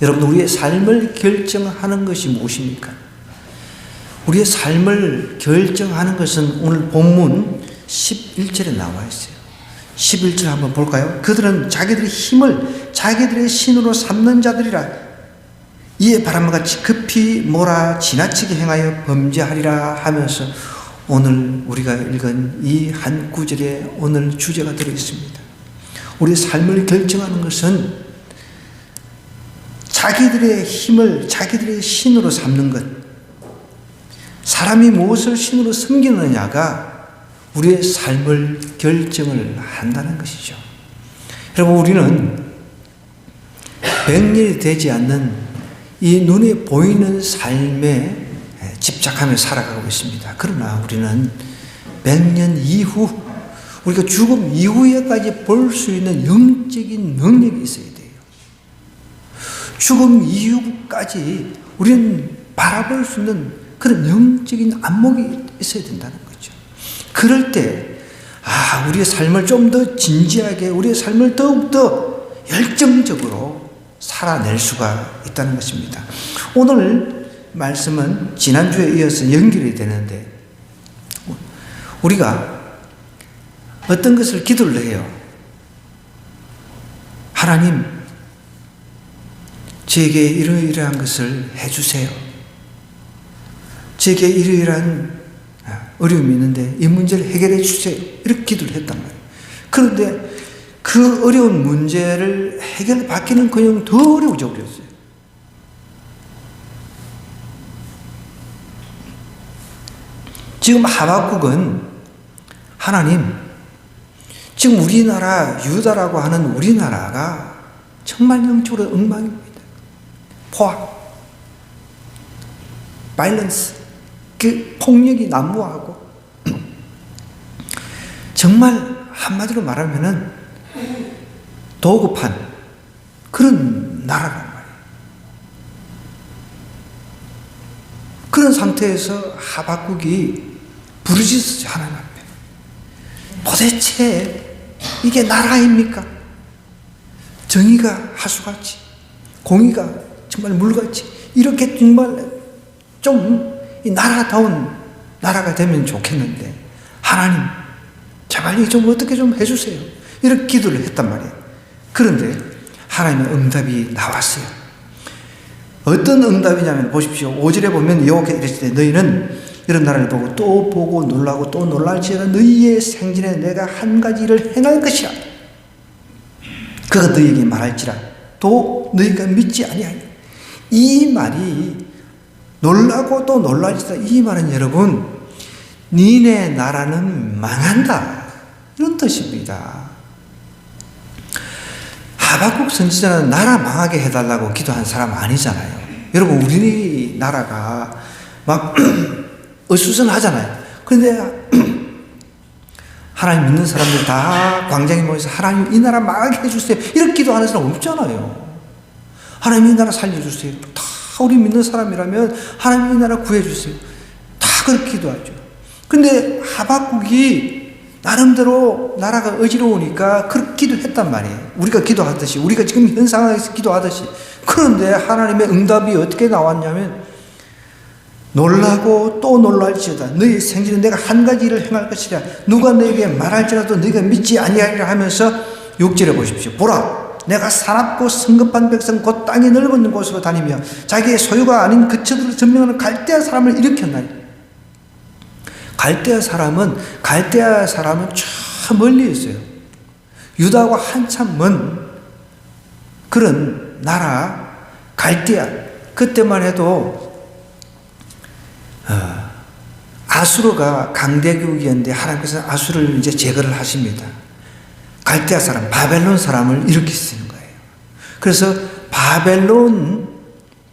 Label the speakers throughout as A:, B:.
A: 여러분, 우리의 삶을 결정하는 것이 무엇입니까? 우리의 삶을 결정하는 것은 오늘 본문 11절에 나와 있어요. 11절 한번 볼까요? 그들은 자기들의 힘을 자기들의 신으로 삼는 자들이라. 이에 바람같이 급히 몰아 지나치게 행하여 범죄하리라 하면서 오늘 우리가 읽은 이 한 구절에 오늘 주제가 들어있습니다. 우리의 삶을 결정하는 것은 자기들의 힘을 자기들의 신으로 삼는 것. 사람이 무엇을 신으로 섬기느냐가 우리의 삶을 결정을 한다는 것이죠. 여러분, 우리는 100년이 되지 않는 이 눈에 보이는 삶에 집착하며 살아가고 있습니다. 그러나 우리는 100년 이후, 우리가 죽음 이후에까지 볼 수 있는 영적인 능력이 있어야 돼요. 죽음 이후까지 우리는 바라볼 수 있는 그런 영적인 안목이 있어야 된다는 거죠. 그럴 때, 우리의 삶을 좀 더 진지하게, 우리의 삶을 더욱더 열정적으로 살아낼 수가 있다는 것입니다. 오늘 말씀은 지난주에 이어서 연결이 되는데, 우리가 어떤 것을 기도를 해요. 하나님, 제게 이러이러한 것을 해주세요. 제게 이러이러한 어려움이 있는데 이 문제를 해결해 주세요. 이렇게 기도를 했단 말이에요. 그런데 그 어려운 문제를 해결받기는 그냥 더 어려워져 버렸어요. 지금 하박국은 하나님, 지금 우리나라, 유다라고 하는 우리나라가 정말 영적으로 엉망입니다. 포악, 바이런스, 그 폭력이 난무하고 정말 한마디로 말하면은 도급한 그런 나라란 말이에요. 그런 상태에서 하박국이 부르짖었어요. 하나님 앞에. 도대체 이게 나라입니까? 정의가 하수같이, 공의가 정말 물같이 이렇게 정말 좀 이 나라다운 나라가 되면 좋겠는데 하나님 제발 이 좀 어떻게 좀 해주세요. 이렇게 기도를 했단 말이에요. 그런데 하나님의 응답이 나왔어요. 어떤 응답이냐면 보십시오. 5절에 보면 여호와께서 이르시되 너희는 이런 나라를 보고 또 보고 놀라고 또 놀랄지어다 너희의 생전에 내가 한 가지 일을 행할 것이라. 그가 너희에게 말할지라 또 너희가 믿지 아니하니. 이 말이 놀라고 또 놀랄지어다. 이 말은 여러분, 니네 나라는 망한다, 이런 뜻입니다. 하박국 선지자는 나라 망하게 해달라고 기도한 사람 아니잖아요. 여러분, 우리나라가 막 어수선하잖아요. 그런데 하나님 믿는 사람들 다 광장에 모여서 하나님 이 나라 망하게 해주세요 이렇게 기도하는 사람 없잖아요. 하나님 이 나라 살려주세요. 다 우리 믿는 사람이라면 하나님 이 나라 구해주세요. 다 그렇게 기도하죠. 근데 하박국이 나름대로 나라가 어지러우니까 그렇게 기도했단 말이에요. 우리가 기도하듯이, 우리가 지금 현 상황에서 기도하듯이. 그런데 하나님의 응답이 어떻게 나왔냐면 놀라고 또 놀랄지어다 너희 생전에 내가 한 가지 일을 행할 것이라. 누가 너에게 말할지라도 너희가 믿지 아니하리라 하면서 6절에 보십시오. 보라, 내가 사납고 성급한 백성 곧 땅이 넓은 곳으로 다니며 자기의 소유가 아닌 그처들을 점령하는 갈대아 사람을 일으켰나니. 갈대아 사람은 저 멀리 있어요. 유다와 한참 먼 그런 나라 갈대아. 그때만 해도 아수르가 강대국이었는데 하나님께서 아수르를 이제 제거를 하십니다. 갈대아 사람, 바벨론 사람을 일으키시는 거예요. 그래서 바벨론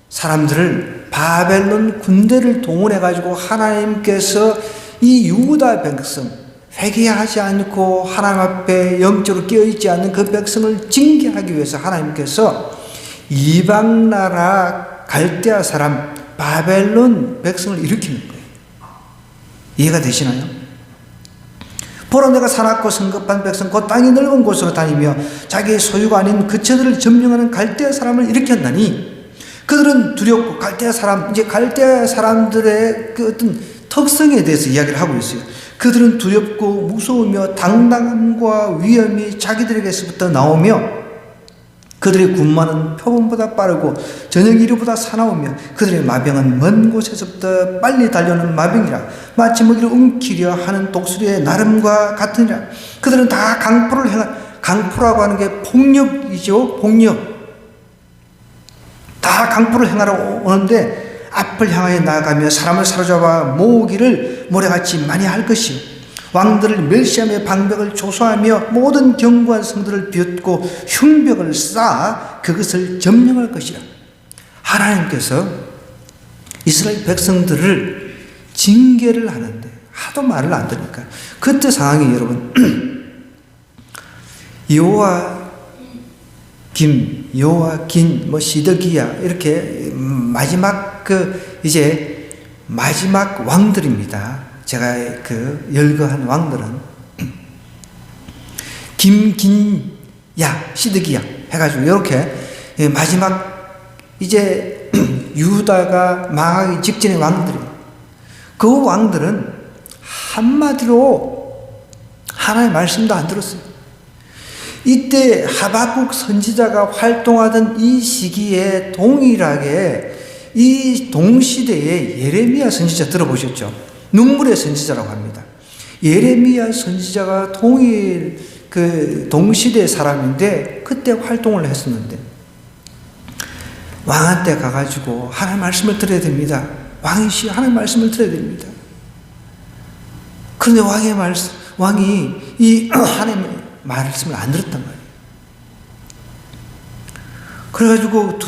A: 사람들을, 바벨론 군대를 동원해가지고 하나님께서 이 유다 백성, 회개하지 않고 하나님 앞에 영적으로 깨어있지 않는 그 백성을 징계하기 위해서 하나님께서 이방 나라 갈대아 사람, 바벨론 백성을 일으키는 거예요. 이해가 되시나요? 보라, 내가 사납고 성급한 백성 곧 땅이 넓은 곳으로 다니며 자기의 소유가 아닌 그처들을 점령하는 갈대아 사람을 일으켰나니. 그들은 두렵고 이제 갈대아 사람들의 그 어떤 특성에 대해서 이야기를 하고 있어요. 그들은 두렵고 무서우며 당당함과 위험이 자기들에게서부터 나오며 그들의 군마는 표범보다 빠르고 저녁 이르보다 사나우며 그들의 마병은 먼 곳에서부터 빨리 달려오는 마병이라 마치 먹이를 움키려 하는 독수리의 나름과 같으니라. 그들은 다 강포라고 하는 게 폭력이죠. 폭력. 다 강포를 행하러 오는데 앞을 향하여 나아가며 사람을 사로잡아 모으기를 모래같이 많이 할 것이요 왕들을 멸시하며 방벽을 조소하며 모든 견고한 성들을 비웃고 흉벽을 쌓아 그것을 점령할 것이라. 하나님께서 이스라엘 백성들을 징계를 하는데 하도 말을 안 들으니까 그때 상황이 여러분 요아긴, 시드기야 이렇게 마지막 이제 마지막 왕들입니다. 제가 열거한 왕들은 김긴야, 시드기야 해가지고 이렇게 마지막 이제 유다가 망하기 직전의 왕들이에요. 그 왕들은 한마디로 하나님의 말씀도 안 들었어요. 이때 하박국 선지자가 활동하던 이 시기에 동일하게 이 동시대에 예레미야 선지자 들어보셨죠? 눈물의 선지자라고 합니다. 예레미야 선지자가 동시대 사람인데 그때 활동을 했었는데 왕한테 가가지고 하나님 말씀을 들어야 됩니다. 왕이시 하나님 말씀을 들어야 됩니다. 그런데 왕이 이 하나님의 말씀을 안 들었단 말이에요. 그래가지고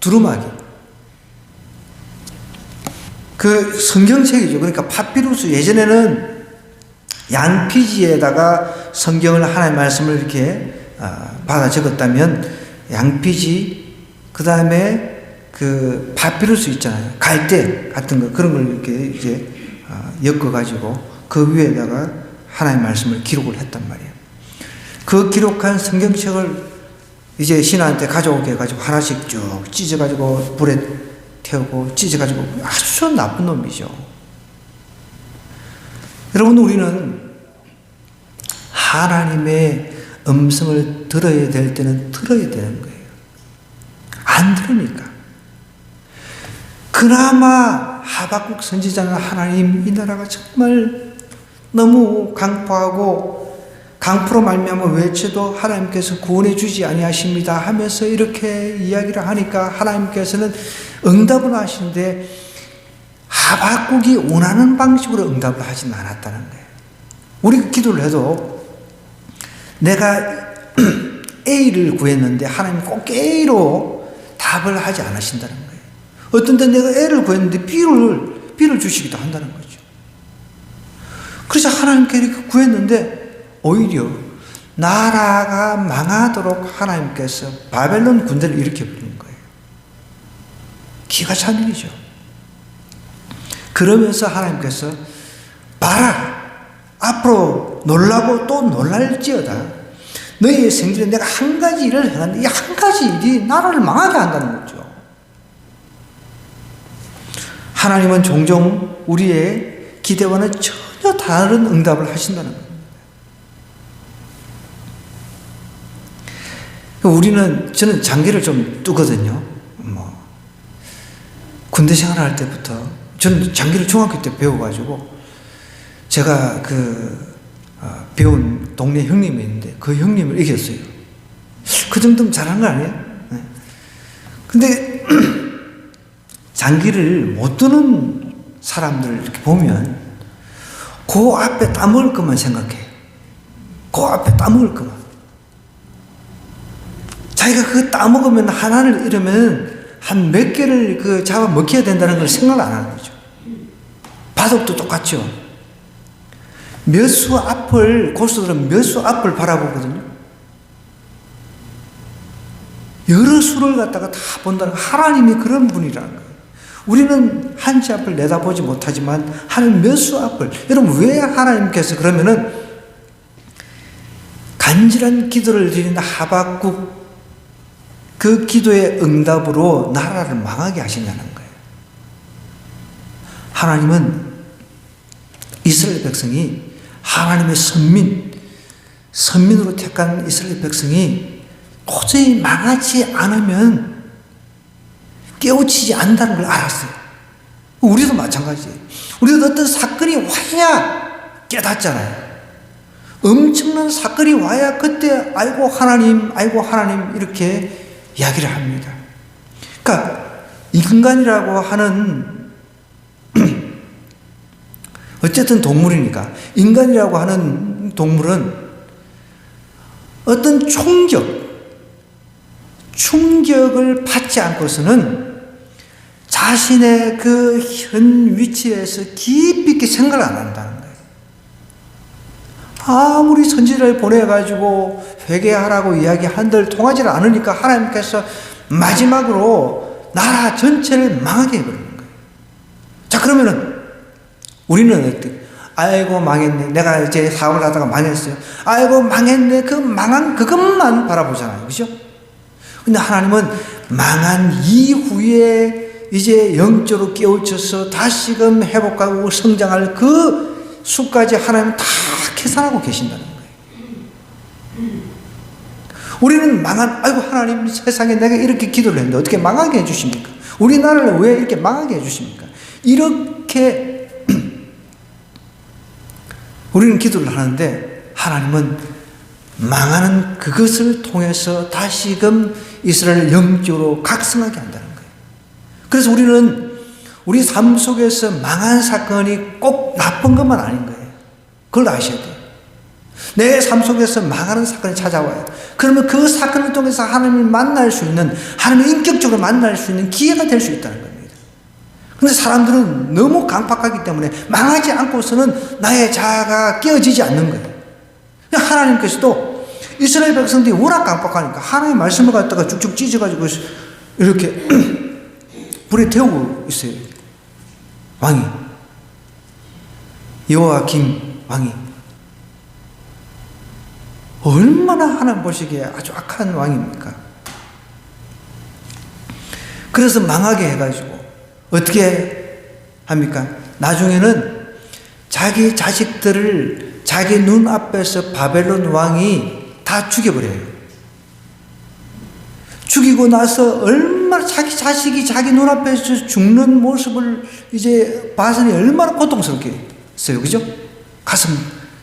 A: 두루마기 성경책이죠. 그러니까 파피루스, 예전에는 양피지에다가 성경을 하나님의 말씀을 이렇게 받아 적었다면 양피지, 그 다음에 파피루스 있잖아요. 갈대 같은 거, 그런 걸 이렇게 이제 엮어가지고 그 위에다가 하나님의 말씀을 기록을 했단 말이에요. 그 기록한 성경책을 이제 신하한테 가져오게 해가지고 하나씩 쭉 찢어가지고 불에 태우고 찢어가지고 아주 나쁜 놈이죠. 여러분, 우리는 하나님의 음성을 들어야 될 때는 들어야 되는 거예요. 안 들으니까. 그나마 하박국 선지자는 하나님, 이 나라가 정말 너무 강포하고 강포로 말미암아 외쳐도 하나님께서 구원해 주지 아니하십니다 하면서 이렇게 이야기를 하니까 하나님께서는 응답을 하시는데 하박국이 원하는 방식으로 응답을 하진 않았다는 거예요. 우리가 기도를 해도 내가 A를 구했는데 하나님 꼭 A로 답을 하지 않으신다는 거예요. 어떤 때 내가 A를 구했는데 B를 주시기도 한다는 거죠. 그래서 하나님께 이렇게 구했는데 오히려 나라가 망하도록 하나님께서 바벨론 군대를 일으켜버리는 거예요. 기가 찬 일이죠. 그러면서 하나님께서 봐라, 앞으로 놀라고 또 놀랄지어다. 너희의 생전에 내가 한 가지 일을 해놨는데 이 한 가지 일이 나라를 망하게 한다는 거죠. 하나님은 종종 우리의 기대와는 전혀 다른 응답을 하신다는 겁니다. 저는 장기를 좀 뜨거든요. 군대 생활할 때부터 저는 장기를 중학교 때 배워가지고 제가 배운 동네 형님이 있는데 그 형님을 이겼어요. 그 정도면 잘한 거 아니에요? 네. 근데 장기를 못 뜨는 사람들을 이렇게 보면 그 앞에 따먹을 것만 생각해요. 그 앞에 따먹을 것만. 자기가 그거 따먹으면 하나를 잃으면 한 몇 개를 잡아 먹혀야 된다는 걸 생각을 안 하는 거죠. 바둑도 똑같죠. 고수들은 몇 수 앞을 바라보거든요. 여러 수를 갖다가 다 본다는, 하나님이 그런 분이라는 거예요. 우리는 한 치 앞을 내다보지 못하지만 하나님 몇 수 앞을. 여러분, 왜 하나님께서 그러면은 간절한 기도를 드리는 하박국 그 기도의 응답으로 나라를 망하게 하시냐는 거예요. 하나님은 이스라엘 백성이 하나님의 선민으로 택한 이스라엘 백성이 도저히 망하지 않으면 깨우치지 않는다는 걸 알았어요. 우리도 마찬가지예요. 우리도 어떤 사건이 와야 깨닫잖아요. 엄청난 사건이 와야 그때 아이고 하나님 이렇게 이야기를 합니다. 그러니까 인간이라고 하는 어쨌든 동물이니까 인간이라고 하는 동물은 어떤 충격을 받지 않고서는 자신의 그 현 위치에서 깊이 있게 생각을 안 한다는 거예요. 아무리 선지자를 보내가지고 회개하라고 이야기한들 통하지 않으니까 하나님께서 마지막으로 나라 전체를 망하게 해버리는 거예요. 자, 그러면은 우리는 어떻게? 아이고 망했네. 내가 이제 사업을 하다가 망했어요. 아이고 망했네. 그 망한 그것만 바라보잖아요. 그죠? 근데 하나님은 망한 이후에 이제 영적으로 깨우쳐서 다시금 회복하고 성장할 그 수까지 하나님은 다 계산하고 계신다는 거예요. 우리는 아이고 하나님 세상에 내가 이렇게 기도를 했는데 어떻게 망하게 해주십니까? 우리나라를 왜 이렇게 망하게 해주십니까? 이렇게 우리는 기도를 하는데 하나님은 망하는 그것을 통해서 다시금 이스라엘을 영적으로 각성하게 한다는 거예요. 그래서 우리는 우리 삶 속에서 망한 사건이 꼭 나쁜 것만 아닌 거예요. 그걸 아셔야 돼요. 내 삶 속에서 망하는 사건이 찾아와요. 그러면 그 사건을 통해서 하나님을 만날 수 있는, 하나님을 인격적으로 만날 수 있는 기회가 될 수 있다는 겁니다. 그런데 사람들은 너무 강박하기 때문에 망하지 않고서는 나의 자아가 깨어지지 않는 거예요. 하나님께서도 이스라엘 백성들이 워낙 강박하니까 하나님의 말씀을 갖다가 쭉쭉 찢어가지고 이렇게 불에 태우고 있어요. 왕이. 여호야김 왕이. 얼마나 하나님 보시기에 아주 악한 왕입니까? 그래서 망하게 해가지고 어떻게 합니까? 나중에는 자기 자식들을 자기 눈앞에서 바벨론 왕이 다 죽여버려요. 죽이고 나서 얼마나 자기 자식이 자기 눈앞에서 죽는 모습을 이제 봐서니 얼마나 고통스럽겠어요. 그죠?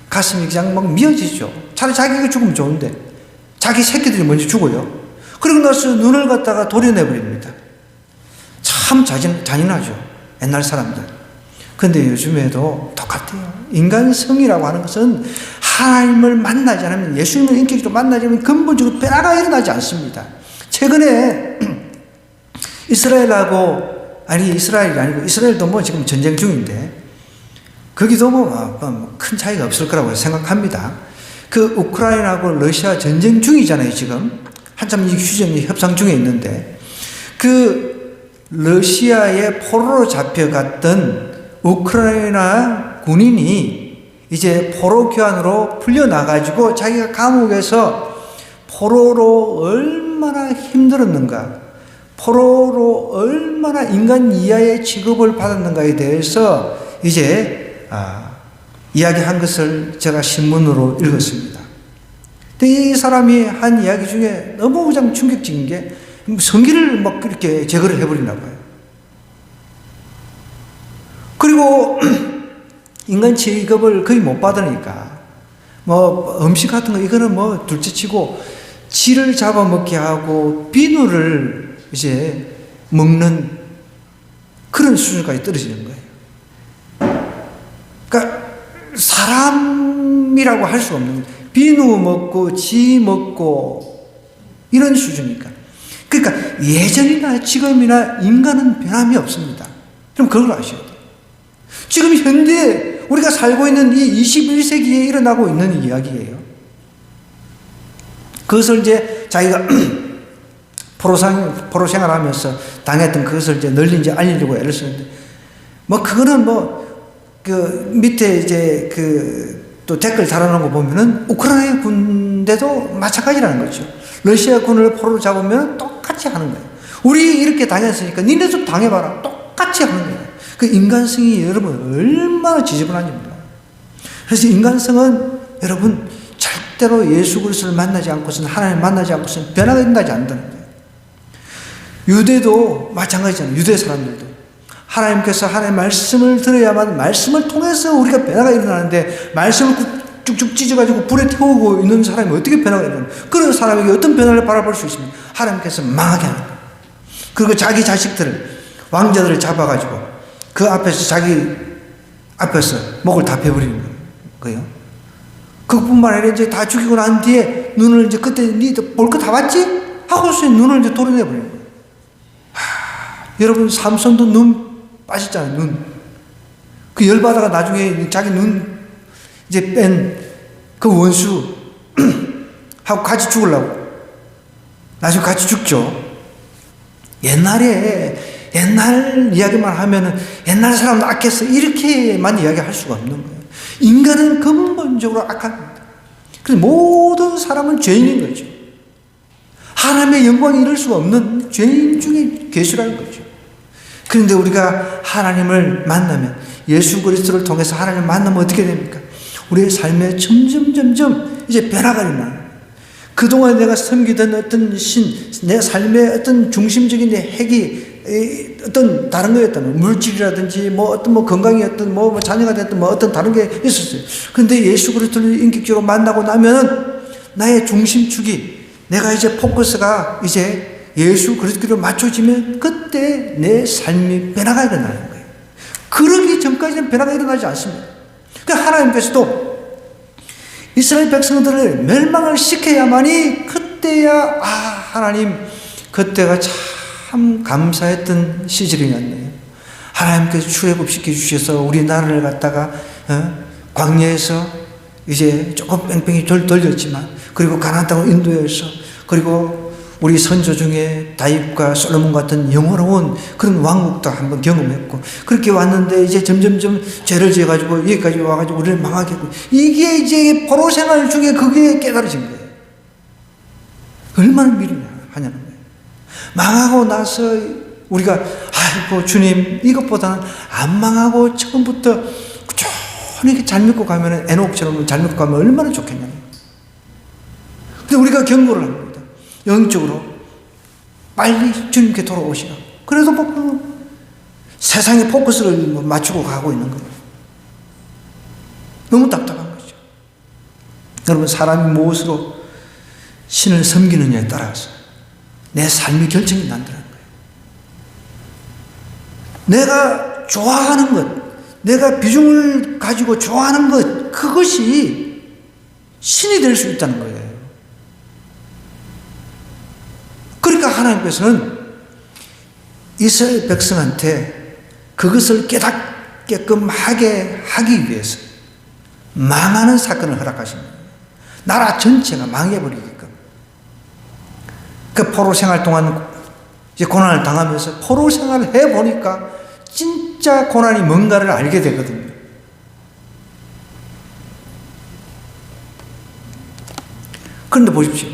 A: 가슴이 그냥 막 미어지죠. 차라리 자기가 죽으면 좋은데 자기 새끼들이 먼저 죽어요. 그리고 나서 눈을 갖다가 도려내버립니다. 참 잔인하죠. 옛날 사람들. 근데 요즘에도 똑같아요. 인간성이라고 하는 것은 하나님을 만나지 않으면, 예수님을 인격적으로 만나지 않으면 근본적으로 변화가 일어나지 않습니다. 최근에 이스라엘이 아니고 이스라엘도 뭐 지금 전쟁 중인데 거기도 뭐 큰 차이가 없을 거라고 생각합니다. 그 우크라이나하고 러시아 전쟁 중이잖아요. 지금 한참 협상 중에 있는데 그 러시아의 포로로 잡혀갔던 우크라이나 군인이 이제 포로 교환으로 풀려나가지고 자기가 감옥에서 포로로 얼마나 힘들었는가, 포로로 얼마나 인간 이하의 취급을 받았는가에 대해서 이제 이야기한 것을 제가 신문으로 읽었습니다. 근데 이 사람이 한 이야기 중에 너무 그냥 충격적인 게 성기를 막 이렇게 제거를 해버리나 봐요. 그리고 인간 취급을 거의 못 받으니까 뭐 음식 같은 거 이거는 뭐 둘째치고 쥐를 잡아먹게 하고 비누를 이제 먹는 그런 수준까지 떨어지는 거예요. 그러니까 사람이라고 할 수 없는, 비누 먹고 쥐 먹고 이런 수준이니까. 그러니까 예전이나 지금이나 인간은 변함이 없습니다. 그럼 그걸 아셔야 돼요. 지금 현재 우리가 살고 있는 이 21세기에 일어나고 있는 이야기예요. 그것을 이제 자기가 포로 생활하면서 당했던 그것을 이제 널리 이제 알리려고 애를 쓰는데, 뭐 그거는 뭐 그 밑에 이제 그 또 댓글 달아놓은 거 보면은 우크라이나 군대도 마찬가지라는 거죠. 러시아군을 포로로 잡으면 똑같이 하는 거예요. 우리 이렇게 당했으니까 니네도 당해봐라. 똑같이 하는 거예요. 그 인간성이 여러분 얼마나 지저분한지 몰라요. 그래서 인간성은 여러분 절대로 예수 그리스도를 만나지 않고서는, 하나님 만나지 않고서는 변화가 일어나지 않는다는 거예요. 유대도 마찬가지잖아요. 유대 사람들도 하나님께서 하나님의 말씀을 들어야만, 말씀을 통해서 우리가 변화가 일어나는데, 말씀을 쭉쭉 찢어가지고 불에 태우고 있는 사람이 어떻게 변화가 일어나요? 그런 사람에게 어떤 변화를 바라볼 수 있습니까? 하나님께서 망하게 하는 거예요. 그리고 자기 자식들을, 왕자들을 잡아가지고 그 앞에서, 자기 앞에서 목을 다 베버리는 거예요. 그뿐만 아니라 이제 다 죽이고 난 뒤에 눈을 이제, 그때 니도 볼 거 다 봤지? 하고서 눈을 이제 도려내버리는 거예요. 여러분, 삼손도 눈 빠졌잖아요. 눈. 그 열받아가 나중에 자기 눈 이제 뺀 그 원수 하고 같이 죽으려고. 나중에 같이 죽죠. 옛날 이야기만 하면은 옛날 사람 악했어, 이렇게만 이야기할 수가 없는 거예요. 인간은 근본적으로 악합니다. 그래서 모든 사람은 죄인인 거죠. 하나님의 영광이 이룰 수가 없는 죄인 중에 괴수라는 거죠. 그런데 우리가 하나님을 만나면, 예수 그리스도를 통해서 하나님을 만나면 어떻게 됩니까? 우리의 삶에 점점 이제 변화가 일어나요. 그동안 내가 섬기던 어떤 내 삶의 어떤 중심적인 내 핵이 어떤 다른 거였다면, 물질이라든지 어떤 건강이었던 자녀가 됐던 어떤 다른 게 있었어요. 그런데 예수 그리스도를 인격적으로 만나고 나면은 나의 중심축이, 내가 이제 포커스가 이제 예수 그리스도로 맞춰지면 그때 내 삶이 변화가 일어나는 거예요. 그러기 전까지는 변화가 일어나지 않습니다. 그러니까 하나님께서도 이스라엘 백성들을 멸망을 시켜야만이, 그때야 하나님, 그때가 참 감사했던 시절이었네요. 하나님께서 출애굽시켜 주셔서 우리나라를 갖다가 광야에서 이제 조금 뺑뺑이 돌렸지만, 그리고 가나안 땅으로 인도해서, 그리고 우리 선조 중에 다윗과 솔로몬 같은 영화로운 그런 왕국도 한번 경험했고, 그렇게 왔는데 이제 점점점 죄를 지어가지고 여기까지 와가지고 우리를 망하게 했고, 이게 이제 포로 생활 중에 그게 깨달아진 거예요. 얼마나 미련하냐는 거예요. 망하고 나서 우리가 아이고 주님, 이것보다는 안 망하고 처음부터 꾸준히 잘 믿고 가면은, 에녹처럼 잘 믿고 가면 얼마나 좋겠냐는 거예요. 근데 우리가 경고를 합니다. 영적으로 빨리 주님께 돌아오시라. 그래도 세상에 포커스를 맞추고 가고 있는 거예요. 너무 답답한 거죠. 여러분, 사람이 무엇으로 신을 섬기느냐에 따라서 내 삶의 결정이 난다는 거예요. 내가 좋아하는 것, 내가 비중을 가지고 좋아하는 것, 그것이 신이 될 수 있다는 거예요. 그러니까 하나님께서는 이스라엘 백성한테 그것을 깨닫게끔 하기 위해서 망하는 사건을 허락하십니다. 나라 전체가 망해버리게끔. 그 포로 생활 동안 이제 고난을 당하면서 포로 생활을 해보니까 진짜 고난이 뭔가를 알게 되거든요. 그런데 보십시오.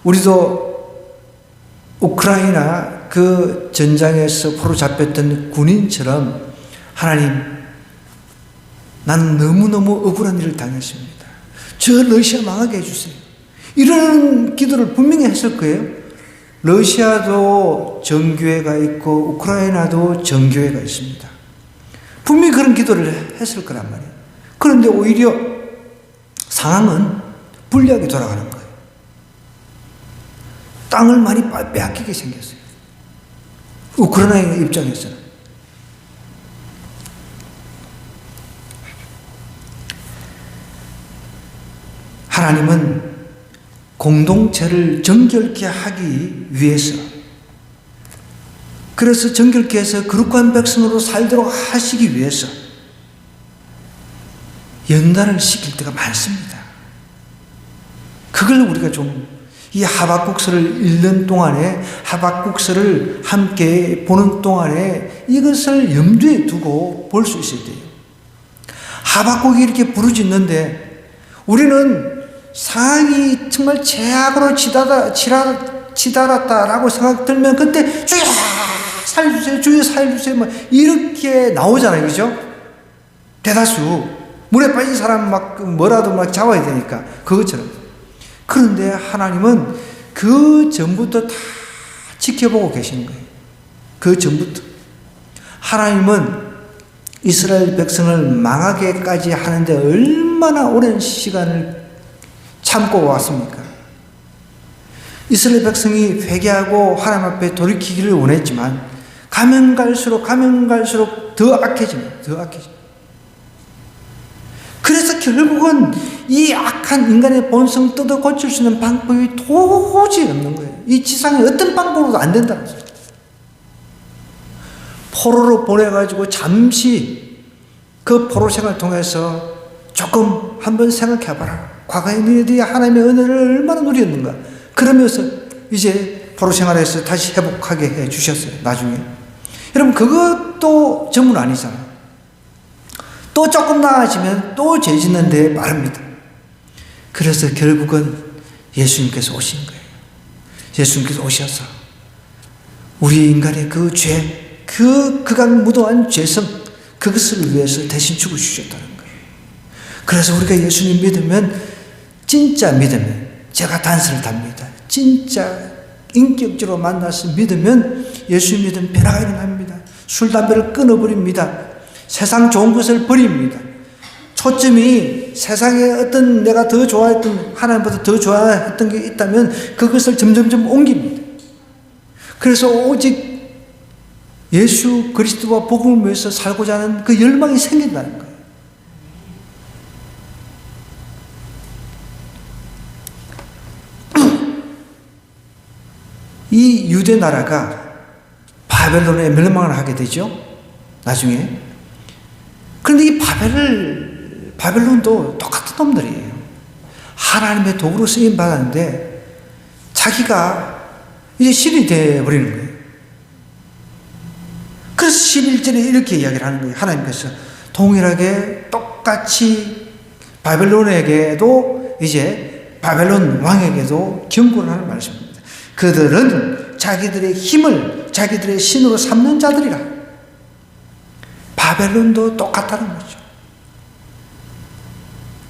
A: 우리도 우크라이나 그 전장에서 포로 잡혔던 군인처럼, 하나님, 나는 너무너무 억울한 일을 당했습니다. 저 러시아 망하게 해주세요. 이런 기도를 분명히 했을 거예요. 러시아도 정교회가 있고 우크라이나도 정교회가 있습니다. 분명히 그런 기도를 했을 거란 말이에요. 그런데 오히려 상황은 불리하게 돌아가는 거예요. 땅을 많이 빼앗기게 생겼어요. 우크라이나 입장에서는. 하나님은 공동체를 정결케 하기 위해서, 그래서 정결케 해서 거룩한 백성으로 살도록 하시기 위해서 연단을 시킬 때가 많습니다. 그걸 우리가 좀, 이 하박국서를 읽는 동안에, 하박국서를 함께 보는 동안에 이것을 염두에 두고 볼 수 있어야 돼요. 하박국이 이렇게 부르짖는데, 우리는 상황이 정말 제약으로 치달았다라고 생각 들면 그때 주여 살려주세요, 주여 살려주세요, 뭐 이렇게 나오잖아요, 그죠? 대다수 물에 빠진 사람 막 뭐라도 막 잡아야 되니까 그것처럼. 그런데 하나님은 그 전부터 다 지켜보고 계시는 거예요. 그 전부터 하나님은 이스라엘 백성을 망하게까지 하는데 얼마나 오랜 시간을 참고 왔습니까? 이스라엘 백성이 회개하고 하나님 앞에 돌이키기를 원했지만 가면 갈수록 더 악해집니다. 더 악해집니다. 그래서 결국은 이 악한 인간의 본성 뜯어 고칠 수 있는 방법이 도저히 없는 거예요. 이 지상에 어떤 방법으로도 안 된다는 거죠. 포로로 보내가지고 잠시 그 포로 생활을 통해서 조금 한번 생각해봐라. 과거에 너희들이 하나님의 은혜를 얼마나 누렸는가. 그러면서 이제 포로 생활에서 다시 회복하게 해 주셨어요. 나중에. 여러분 그것도 전문 아니잖아요. 또 조금 나아지면 또 죄 짓는 데 빠릅니다. 그래서 결국은 예수님께서 오신 거예요. 예수님께서 오셔서 우리 인간의 그 죄, 그 극악무도한 죄성, 그것을 위해서 대신 죽어주셨다는 거예요. 그래서 우리가 예수님 믿으면, 진짜 믿으면, 제가 단서를 답니다. 진짜 인격적으로 만나서 믿으면 예수님 믿으면 변화가 일어납니다. 술, 담배를 끊어버립니다. 세상 좋은 것을 버립니다. 초점이 세상에 어떤 내가 더 좋아했던, 하나님보다 더 좋아했던 게 있다면 그것을 점점점 옮깁니다. 그래서 오직 예수 그리스도와 복음을 위해서 살고자 하는 그 열망이 생긴다는 거예요. 이 유대 나라가 바벨론에 멸망을 하게 되죠. 나중에. 그런데 이 바벨론도 똑같은 놈들이에요. 하나님의 도구로 쓰임 받았는데 자기가 이제 신이 되어버리는 거예요. 그래서 11절에 이렇게 이야기를 하는 거예요. 하나님께서 동일하게 똑같이 바벨론에게도 이제 바벨론 왕에게도 경고를 하는 말씀입니다. 그들은 자기들의 힘을 자기들의 신으로 삼는 자들이라. 바벨론도 똑같다는 거죠.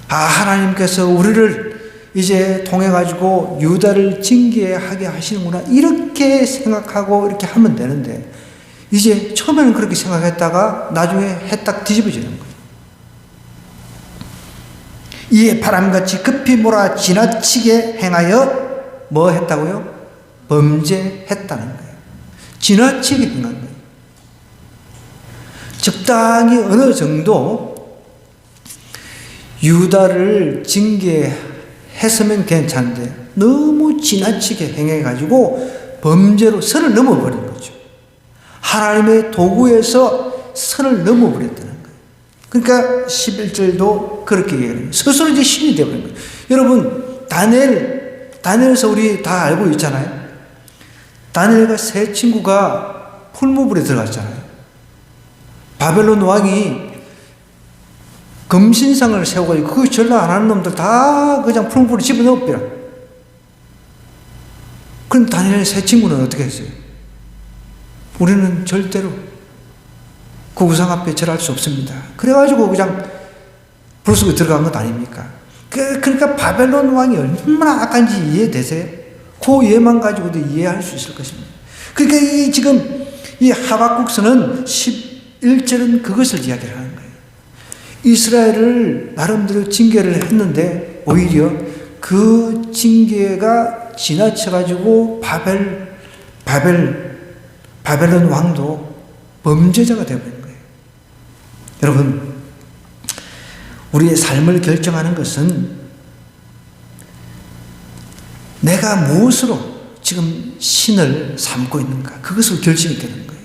A: 하나님께서 우리를 이제 통해가지고 유다를 징계하게 하시는구나. 이렇게 생각하고 이렇게 하면 되는데, 이제 처음에는 그렇게 생각했다가 나중에 해딱 뒤집어지는 거예요. 이에 바람같이 급히 몰아 지나치게 행하여 뭐 했다고요? 범죄했다는 거예요. 지나치게 행한 거예요. 적당히 어느 정도 유다를 징계했으면 괜찮은데 너무 지나치게 행해가지고 범죄로 선을 넘어버린 거죠. 하나님의 도구에서 선을 넘어버렸다는 거예요. 그러니까 11절도 그렇게 얘기해요. 스스로 이제 신이 되어버린 거예요. 여러분, 다니엘에서 우리 다 알고 있잖아요. 다니엘과 세 친구가 풀무불에 들어갔잖아요. 바벨론 왕이 금신상을 세워가지고 그거 전라 안 하는 놈들 다 그냥 풀무불에 집어넣어버려. 그럼 다니엘 세 친구는 어떻게 했어요? 우리는 절대로 그 우상 앞에 절할 수 없습니다. 그래가지고 그냥 불 속에 들어간 것 아닙니까? 그러니까 바벨론 왕이 얼마나 악한지 이해되세요? 그 예만 가지고도 이해할 수 있을 것입니다. 그러니까 지금 이 하박국서는 11절은 그것을 이야기를 하는 거예요. 이스라엘을 나름대로 징계를 했는데 오히려 그 징계가 지나쳐가지고 바벨론 왕도 범죄자가 되어버린 거예요. 여러분, 우리의 삶을 결정하는 것은 내가 무엇으로 지금 신을 삼고 있는가, 그것으로 결정이 되는 거예요.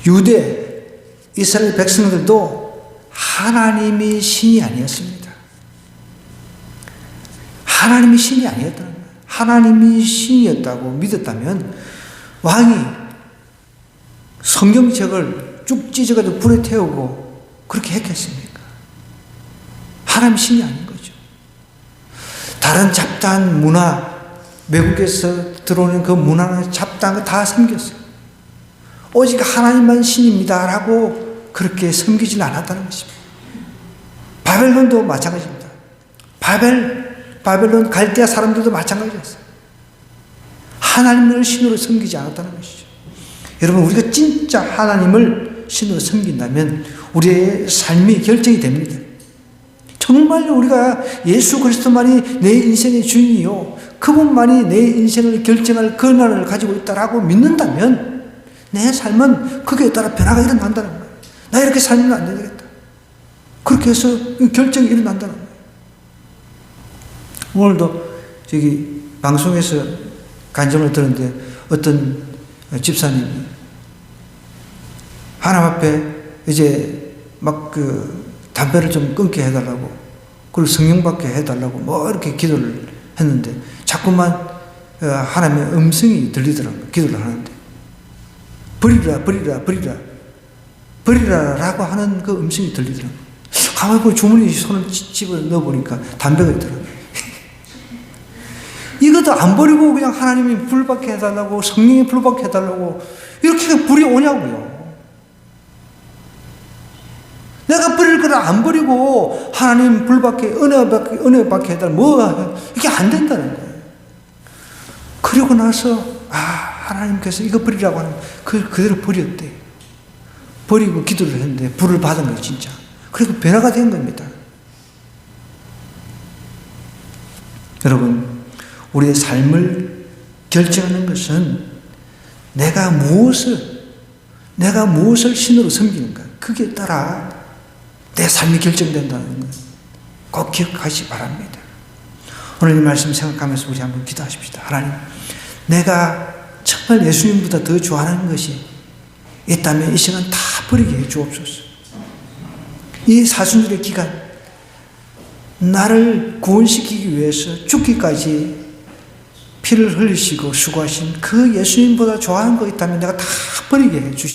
A: 유대 이스라엘 백성들도 하나님이 신이 아니었습니다. 하나님이 신이 아니었다는 거예요. 하나님이 신이었다고 믿었다면 왕이 성경책을 쭉 찢어가지고 불에 태우고 그렇게 했겠습니까? 하나님 신이 아닌 거죠. 다른 잡다한 문화, 외국에서 들어오는 그 문화는 잡다한 거 다 섬겼어요. 오직 하나님만 신입니다라고 그렇게 섬기지는 않았다는 것입니다. 바벨론도 마찬가지입니다. 바벨론 갈대아 사람들도 마찬가지였어요. 하나님을 신으로 섬기지 않았다는 것이죠. 여러분, 우리가 진짜 하나님을 신으로 섬긴다면 우리의 삶이 결정이 됩니다. 정말로 우리가 예수 그리스도만이 내 인생의 주인이요, 그분만이 내 인생을 결정할 권한을 가지고 있다라고 믿는다면 내 삶은 거기에 따라 변화가 일어난다는 거예요. 나 이렇게 살면 안 되겠다. 그렇게 해서 결정이 일어난다는 거예요. 오늘도 저기 방송에서 간증을 들었는데 어떤 집사님이 하나님 앞에 이제 막 담배를 좀 끊게 해달라고, 그리고 성령 받게 해달라고 뭐 이렇게 기도를 했는데 자꾸만 하나님의 음성이 들리더라고요. 기도를 하는데 버리라 버리라 버리라 버리라라고 하는 그 음성이 들리더라고요. 가만히 보니 주머니에 손을 집어 넣어보니까 담배가 있더라고요. 이것도 안 버리고 그냥 하나님이 불받게 해달라고, 성령이 불받게 해달라고 이렇게 불이 오냐고요. 내가 버릴 거를 안 버리고 하나님 불받게, 은혜 받게 해달라, 이게 안 된다는 거예요. 그러고 나서 하나님께서 이거 버리라고 하는 그대로 버렸대. 버리고 기도를 했는데 불을 받은 거예요, 진짜. 그리고 변화가 된 겁니다. 여러분, 우리의 삶을 결정하는 것은 내가 무엇을 신으로 섬기는가, 그게 따라 내 삶이 결정된다는 것 꼭 기억하시기 바랍니다. 오늘 이 말씀 생각하면서 우리 한번 기도하십시다. 하나님, 내가 정말 예수님보다 더 좋아하는 것이 있다면 이 시간 다 버리게 해 주옵소서. 이 사순절의 기간, 나를 구원시키기 위해서 죽기까지 피를 흘리시고 수고하신 그 예수님보다 좋아하는 거 있다면 내가 다 버리게 해 주시옵소서.